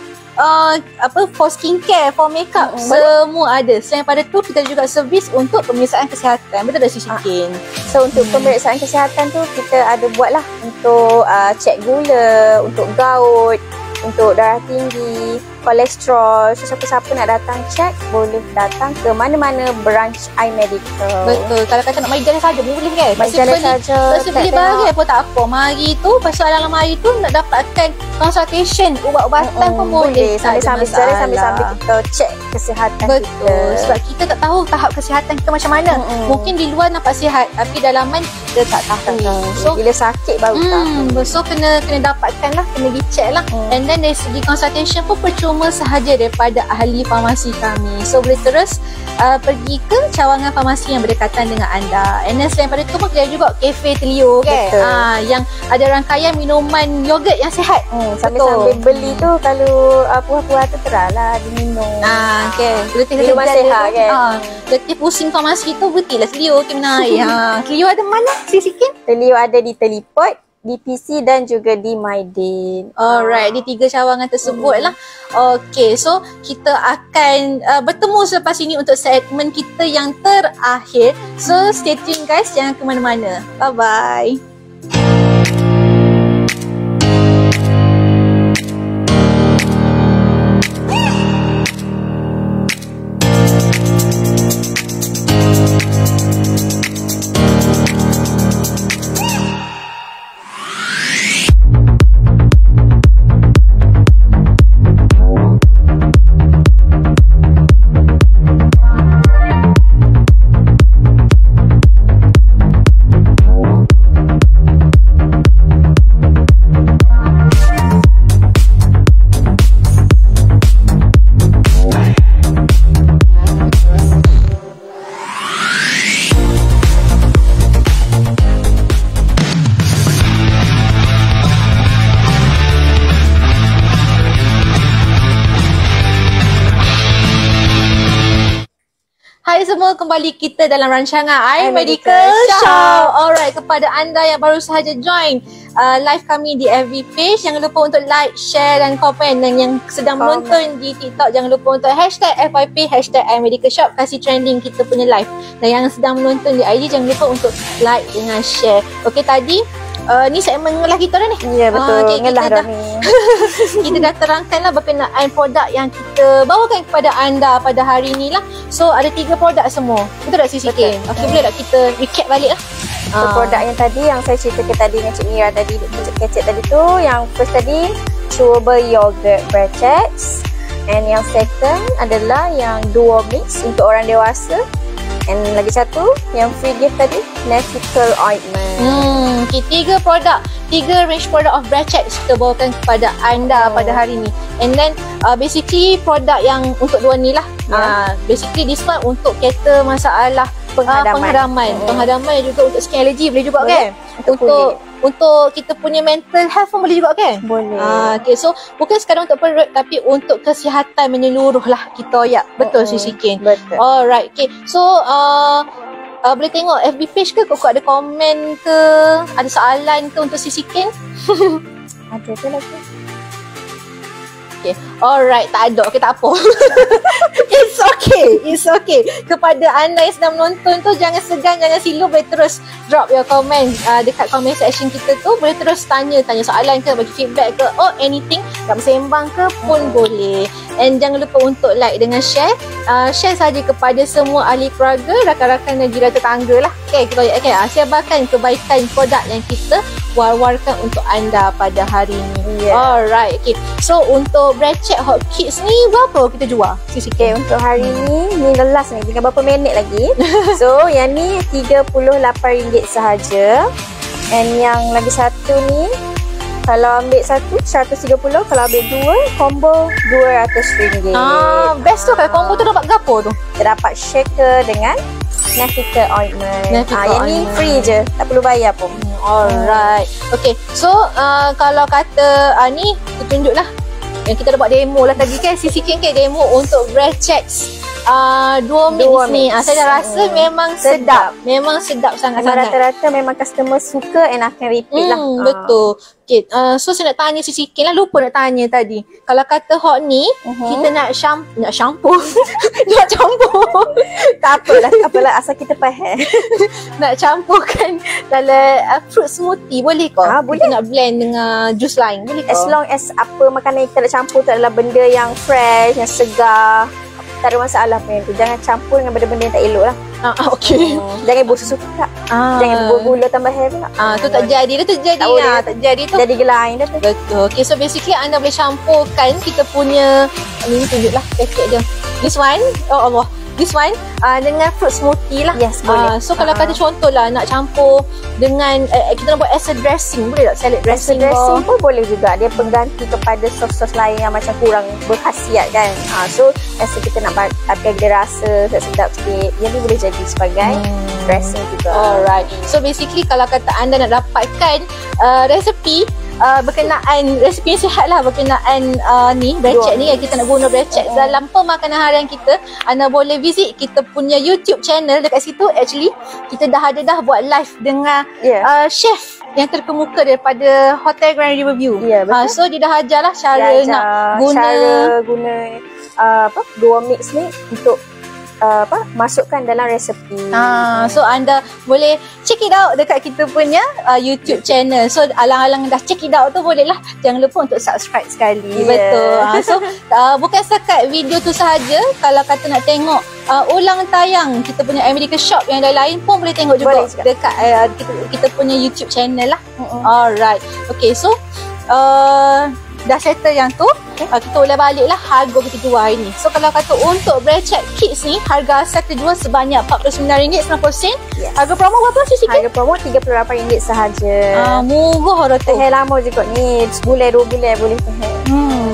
for skincare, for makeup, semua ada. Selain pada tu, kita juga servis untuk pemeriksaan kesihatan. Betul tak Sikin? So untuk pemeriksaan kesihatan tu, kita ada buat lah untuk cek gula, untuk gout, untuk darah tinggi, kolesterol. So siapa-siapa nak datang check, boleh datang ke mana-mana branch iMedical. Betul. Kalau kata nak mari jalan saja boleh kan? Mari jalan saja. Pasal beli barang pun tak apa. Mari tu, pasal dalam hari tu nak dapatkan consultation, ubat-ubatan pun boleh. Sambil-sambil kita check kesihatan kita. Betul. Sebab kita tak tahu tahap kesihatan kita macam mana. Mungkin di luar nampak sihat, tapi dalaman kita tak tahu. So bila sakit baru tahu. So kena dapatkan lah, kena di-check lah. And then dari segi consultation pun percuma sahaja daripada ahli farmasi kami. So boleh terus pergi ke cawangan farmasi yang berdekatan dengan anda. And then selain pada tu pun kita juga Cafe Telio kan. Yang ada rangkaian minuman yogurt yang sihat. Sambil beli tu, kalau puas-puas tu teralah diminum. Minuman sihat kan. Letih pusing farmasi tu, berhenti lah Telio. Telio ada mana Sikin? Telio ada di Telipot, di PC dan juga di My Day. Alright, di 3 cawangan tersebut lah. So kita akan bertemu selepas ini untuk segmen kita yang terakhir. So stay tune guys, jangan ke mana-mana. Bye-bye. bersama kembali kita dalam rancangan iMedical Show. Alright, kepada anda yang baru sahaja join live kami di FB page, jangan lupa untuk like, share dan komen. Dan yang sedang menonton di TikTok, jangan lupa untuk hashtag FYP, hashtag iMedical Shop, kasih trending kita punya live. Dan yang sedang menonton di IG, jangan lupa untuk like dengan share. Okey, tadi ni segmen ngelah kita dah ni. Ya, betul. Okay, ngelah dah ni. Kita dah terangkanlah berkenaan produk yang kita bawakan kepada anda pada hari ni lah. So ada 3 produk semua. Betul tak Sisi K? Okey, boleh tak kita recap balik lah? So, produk yang tadi yang saya ceritakan tadi dengan Cik Mira tadi, kecek tadi tu, yang first tadi chewable yogurt brackets, and yang second adalah yang duo mix untuk orang dewasa. And lagi satu yang free gift tadi, Nefical ointment. Okay, 3 produk, 3 range produk of brackets kita bawakan kepada anda pada hari ni. And then basically produk yang untuk dua ni lah. Basically this one untuk cater masalah penghadaman dan juga untuk skin allergy boleh juga kan? Untuk kita punya mental health pun boleh juga kan? Boleh. Okay, so bukan sekadar untuk perut tapi untuk kesihatan menyeluruh lah kita ya. Betul Sisi Kin? Betul. Alright, okay. So boleh tengok FB page ke? Kok ada komen ke? Ada soalan ke untuk Sisi Kin? Ada ke lagi? Okay. Alright, tak ada. Okay, tak apa. It's okay. Kepada anda yang sedang menonton tu, jangan segan, jangan silu, boleh terus drop your comment dekat comment section kita tu. Boleh terus tanya soalan ke, bagi feedback ke, anything, nak bersembang ke pun boleh. And jangan lupa untuk like dengan share. Share saja kepada semua ahli keluarga, rakan-rakan dan jiran tetangga lah. Okay, kita sebarkan kebaikan produk yang kita war-warkan untuk anda pada hari ni. Alright, okay. So untuk bracket hot kids ni berapa kita jual? Okay, untuk hari ni last ni, tinggal berapa minit lagi. So yang ni RM38 sahaja. And yang lagi satu ni, kalau ambil satu RM130, kalau ambil dua combo RM200. Best tu kalau combo tu dapat gapo tu? Kita dapat shaker dengan Nefical ointment. Yang ni free je, tak perlu bayar pun. Alright. Okay, so kalau kata ni, kita tunjuk lah. Yang kita dah buat demo lah tadi kan, Sisi King kan demo untuk brackets duo mix ni. Saya dah rasa memang sedap. Memang sedap sangat-sangat. Rata-rata memang customer suka and akan repeat lah. Betul. Okay, so saya nak tanya Sisi King lah, lupa nak tanya tadi. Kalau kata hot ni, kita nak shampoo. Nak campur. Tak apalah, asal kita faham. Nak campurkan dalam fruit smoothie, boleh ke? Boleh. Kita nak blend dengan jus lain, boleh ke? As long as apa makanan yang kita nak campur tu adalah benda yang fresh, yang segar, tak ada masalah pun yang tu. Jangan campur dengan benda-benda yang tak elok lah. Okay. Jangan buat susu pula. Jangan buat gula tambah hair pula. Tu tak jadi dah, tak jadi tu. Jadi gelai dah tu. Betul. Okay, so basically anda boleh campurkan kita punya, ni tunjuklah paket dia. This one, oh Allah. This one dengan fruit smoothie lah. Yes, boleh. So kalau kata contoh lah nak campur dengan kita nak buat as a dressing, boleh tak? Salad dressing, pun boleh juga. Dia pengganti kepada sos-sos lain yang macam kurang berkhasiat kan. So rasa kita nak bagi dia rasa sedap sikit, yang ni boleh jadi sebagai dressing juga. Alright. So basically kalau kata anda nak dapatkan resepi berkenaan resepi yang sihat lah berkenaan ni bracket ni, kita nak guna bracket dalam pemakanan harian kita, anda boleh visit kita punya YouTube channel. Dekat situ actually kita dah buat live dengan chef yang terkemuka daripada Hotel Grand Riverview. So dia dah ajar lah cara guna duo mix ni untuk masukkan dalam resepi. So anda boleh check it out dekat kita punya YouTube channel. So alang-alang dah check it out tu, boleh lah, jangan lupa untuk subscribe sekali. Betul. So bukan setakat video tu sahaja, kalau kata nak tengok ulang tayang kita punya iMedical Shop yang lain pun boleh tengok juga, dekat kita punya YouTube channel lah. Alright. Okay, so dah settle yang tu, kita boleh balik lah harga kita jual hari ni. So kalau kata untuk bracket kids ni, harga asal kita jual sebanyak RM49.90. Harga promo berapa Sisi? Harga promo RM38 sahaja. Murah dah tu. Tahan lama juga ni, sebulan 2 bulan boleh tahan.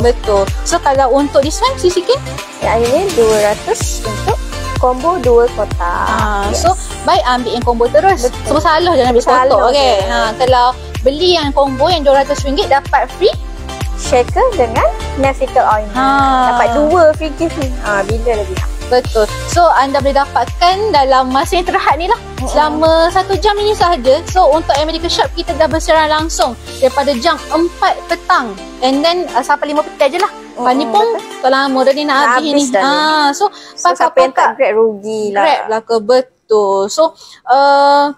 Betul. So kalau untuk this one Sisi King, yang ini 200 untuk combo 2 kotak. So baik ambil yang combo terus. So salah jangan ambil kotak. Okay. Kalau beli yang combo yang RM200 dapat free shaker dengan Nefical ointment. Dapat 2 free gift ni. Bila lagi nak? Betul. So anda boleh dapatkan dalam masa yang terhad ni lah. Selama 1 jam ini sahaja. So untuk America Shop kita dah bersiaran langsung daripada jam 4 petang. And then sampai 5 petang je lah. Ni pun tak lama dah ni nak habis ni. So siapa yang tak grab rugi lah. Grab lah ke, betul. So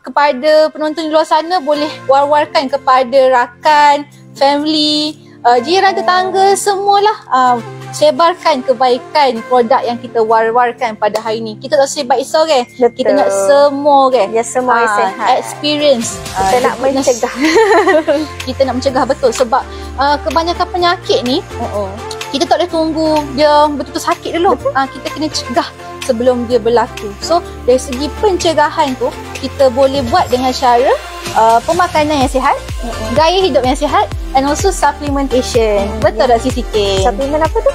kepada penonton di luar sana boleh war-warkan kepada rakan, family, jiran, tetangga, semualah. Sebarkan kebaikan produk yang kita war-warkan pada hari ni. Kita tak sebar iso kan? Kita nak semua kan? Ya, semua sihat. Experience. Kita nak mencegah. Kita nak mencegah, betul. Sebab kebanyakan penyakit ni kita tak boleh tunggu dia betul-betul sakit dulu. Kita kena cegah sebelum dia berlaku. So dari segi pencegahan tu kita boleh buat dengan cara pemakanan yang sihat, gaya hidup yang sihat, and also supplementation. Betul tak Siti? Supplement apa tu?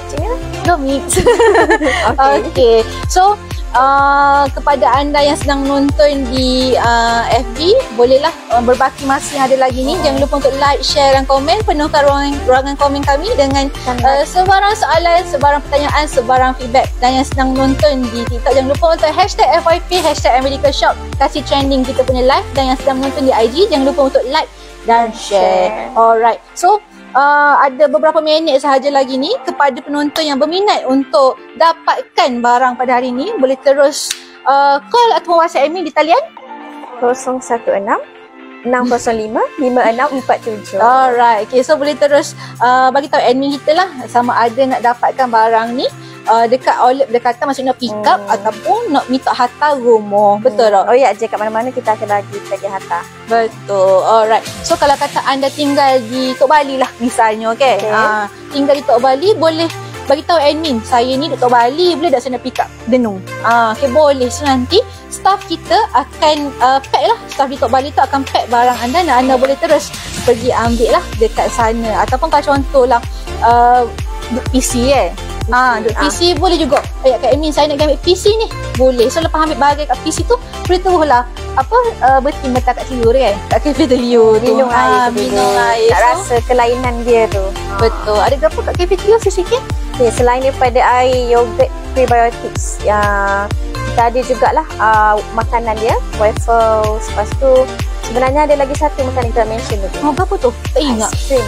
Domix. Okay. So kepada anda yang sedang menonton di FB, bolehlah berbaki masa yang ada lagi ni. Jangan lupa untuk like, share dan komen. Penuhkan ruangan komen kami dengan sebarang soalan, sebarang pertanyaan, sebarang feedback. Dan yang sedang menonton di TikTok, jangan lupa untuk hashtag FYP, hashtag America Shop, kasih trending kita punya live. Dan yang sedang menonton di IG, jangan lupa untuk like dan share. Alright. So ada beberapa minit sahaja lagi ni. Kepada penonton yang berminat untuk dapatkan barang pada hari ni, boleh terus call atau WhatsApp Amy di talian 016 605 5647. Alright. Okay, so boleh terus bagi tahu admin kita lah sama ada nak dapatkan barang ni dekat outlet berdekatan, maksudnya nak pick up ataupun nak minta hantar rumah. Betul tak? Oh ya, je kat mana-mana kita akan bagi hantar. Betul. Alright. So kalau kata anda tinggal di Tok Bali lah misalnya, okay? Tinggal di Tok Bali, boleh bagi tahu admin, saya ni di Tok Bali, boleh tak saya nak pick up Denung? Okay, boleh. So nanti staff kita akan pack lah. Staff di Tok Bali tu akan pack barang anda dan anda boleh terus pergi ambil lah dekat sana. Ataupun kalau contohlah duk PC duk PC boleh juga. Kat admin, saya nak ambil PC ni. Boleh. So lepas ambil barang kat PC tu, boleh teruslah bertimbang kat Telio kan, kat Cafe Telio tu. Minum air. Tak rasa kelainan dia tu. Betul. Ada berapa kat Cafe Telio sikit? Okay, selain daripada air, yogurt, prebiotics, kita ada jugalah makanan dia, waffles. Lepas tu sebenarnya ada lagi satu makanan kita mention tu. Berapa tu? Tak ingat. Ice cream.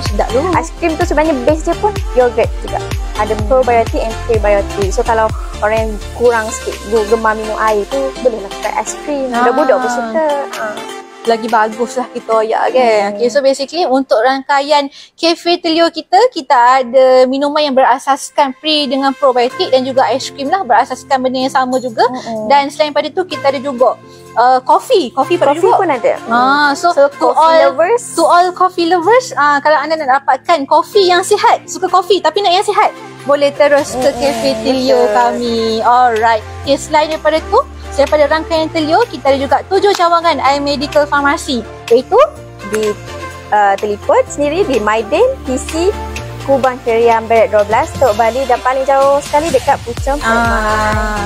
Sedap tu. Ice cream tu sebenarnya base dia pun yogurt juga. Ada probiotic and prebiotic. So kalau orang yang kurang sikit gemar minum air tu, bolehlah pakai ice cream. Budak-budak pun suka. Lagi bagus lah kita oyak kan. Okay, so basically untuk rangkaian Cafe Telio kita ada minuman yang berasaskan pre dengan probiotik dan juga ice cream lah berasaskan benda yang sama juga. Dan selain pada tu kita ada juga coffee pun ada. So to all coffee lovers, kalau anda nak dapatkan kopi yang sihat, suka kopi tapi nak yang sihat, boleh terus ke Cafe Telio kami. Alright. Okay, selain daripada tu, daripada rangkaian Telio, kita ada juga 7 cawangan iMedical Pharmacy, iaitu di Telipot sendiri, di Maiden, PC, Kubang Keriam, Berat 12, Tok Bali, dan paling jauh sekali dekat Puchong.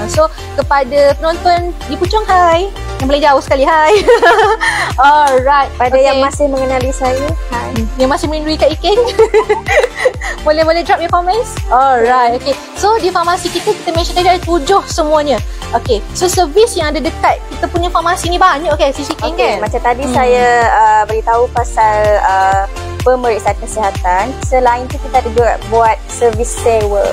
So kepada penonton di Puchong, hai. Yang paling jauh sekali, hai. Alright. Pada yang masih mengenali saya, hai. Yang masih merindui kat Iken, boleh drop your comments. Alright. Okay. So di farmasi kita mention tadi ada 7 semuanya. Okay. So servis yang ada dekat kita punya farmasi ni banyak, okay, Sisi King kan? Macam tadi saya beritahu pasal pemeriksaan kesihatan. Selain tu kita ada juga buat servis sewa.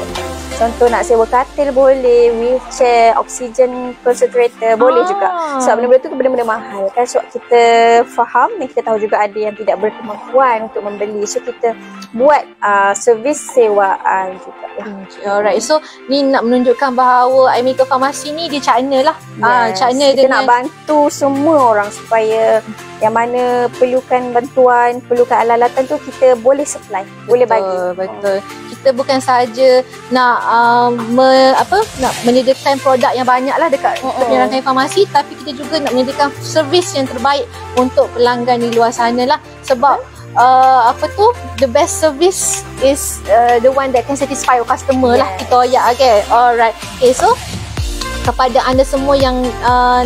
Contoh nak sewa katil boleh, wheelchair, oksigen concentrator boleh juga. Sebab benda-benda tu benda-benda mahal kan. Sebab kita faham dan kita tahu juga ada yang tidak berkemampuan untuk membeli. So kita buat servis sewaan juga. Alright, so ni nak menunjukkan bahawa iMedical Pharmacy ni dia China lah. China kita nak bantu semua orang supaya yang mana perlukan bantuan, perlukan alat-alatan tu kita boleh supply, boleh bagi. Betul. Kita bukan sahaja nak nak menyediakan produk yang banyak lah dekat rangkaian farmasi, tapi kita juga nak menyediakan servis yang terbaik untuk pelanggan di luar sana lah. Sebab the best service is the one that can satisfy your customer lah. Kita oyak, okay. Alright. Okay, so kepada anda semua yang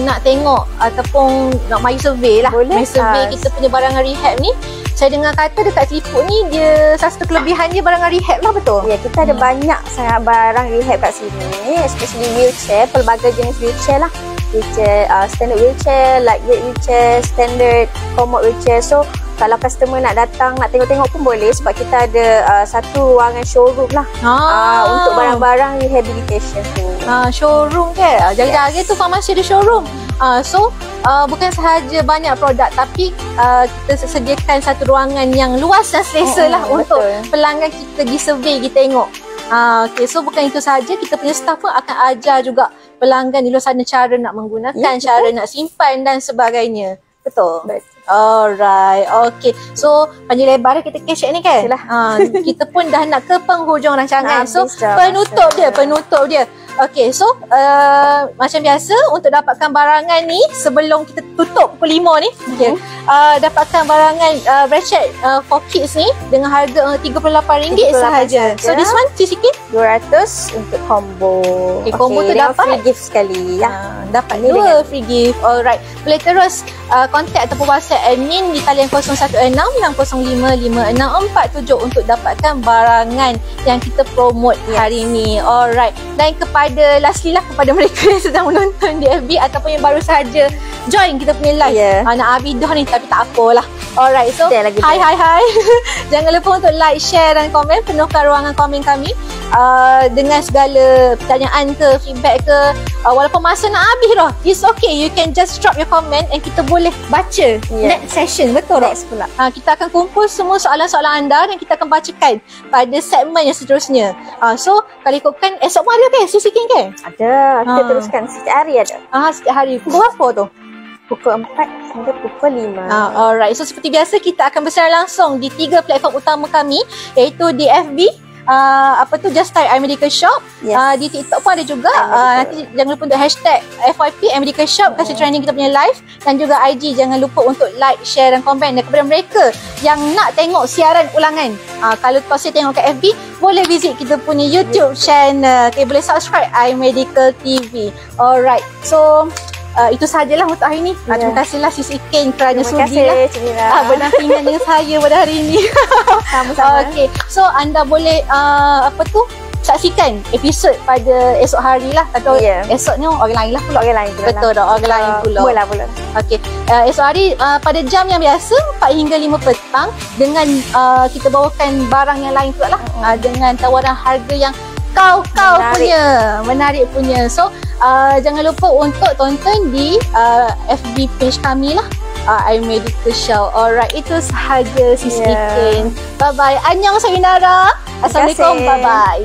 nak tengok ataupun nak mai survey lah. Boleh. Mai survey kita punya barangan rehab ni. Saya dengar kata dekat Seafood ni dia salah satu kelebihan dia barangan rehab lah, betul? Ya, kita ada banyak sangat barang rehab kat sini, especially wheelchair, pelbagai jenis wheelchair lah. Wheelchair, standard wheelchair, lightweight wheelchair, standard, comfort wheelchair. So, kalau customer nak datang, nak tengok-tengok pun boleh sebab kita ada satu ruangan showroom lah untuk barang-barang rehabilitation tu. Showroom kan? Jarang-jarang tu farmasi ada showroom. So, bukan sahaja banyak produk tapi kita sediakan satu ruangan yang luas dan selesa lah untuk pelanggan kita pergi survey, kita tengok. Okay, so bukan itu sahaja, kita punya staff pun akan ajar juga pelanggan di luar sana cara nak menggunakan, cara nak simpan dan sebagainya. Betul? Alright, okay. So, panjang lebar kita cash ni kan? Kita pun dah nak ke penghujung rancangan. So, penutup dia. Okay, so macam biasa untuk dapatkan barangan ni sebelum kita tutup pukul 5 ni, dapatkan barangan ratchet for kids ni dengan harga RM38 sahaja. So this one sikit 200 untuk combo. Okay, combo tu dapat free gift sekali ya. Dapat dua free gift. Alright. Boleh terus contact ataupun WhatsApp admin di talian 016-605-5647 untuk dapatkan barangan yang kita promote hari ni. Alright. Dan kepada lastly lah, kepada mereka yang sedang menonton di FB ataupun yang baru sahaja join kita punya live. Nak habis dah ni tapi tak apalah. Alright, so hai. Jangan lupa untuk like, share dan komen. Penuhkan ruangan komen kami dengan segala pertanyaan ke, feedback ke, walaupun masa nak habis dah, it's okay, you can just drop your comment and kita boleh baca next session. Betul next pula. Kita akan kumpul semua soalan-soalan anda dan kita akan bacakan pada segmen yang seterusnya. So kalau ikutkan esok pun ada kan sisikin kan? Ada, kita teruskan setiap hari ada. Setiap hari. Pukul berapa tu? Pukul 4 hingga pukul 5. Alright, so seperti biasa kita akan bersiaran langsung di 3 platform utama kami, iaitu di FB, Just Type iMedical Shop. Di TikTok pun ada juga. Nanti jangan lupa untuk hashtag FYP iMedical Shop, kasih trending kita punya live. Dan juga IG, jangan lupa untuk like, share dan komen. Dan kepada mereka yang nak tengok siaran ulangan, kalau terpaksa tengok kat FB, boleh visit kita punya YouTube channel. Okay, boleh subscribe iMedical TV. Alright, so itu sahajalah untuk hari ni. Terima kasihlah Sis Ikin kerana sudi berdampingan dengan saya pada hari ini. Sama-sama. Okay, so anda boleh saksikan episod pada esok hari lah, atau esok ni orang lain lah pula. Orang lain pula. Betul dah, orang lain pula. Boleh. Okay, esok hari pada jam yang biasa 4 hingga 5 petang dengan kita bawakan barang yang lain pula lah, dengan tawaran harga yang kau menarik punya. So jangan lupa untuk tonton di FB page kami lah, iMedical Show. Alright, itu sahaja Sis Ikin. Bye bye. Annyeong sayonara. Assalamualaikum. Bye bye.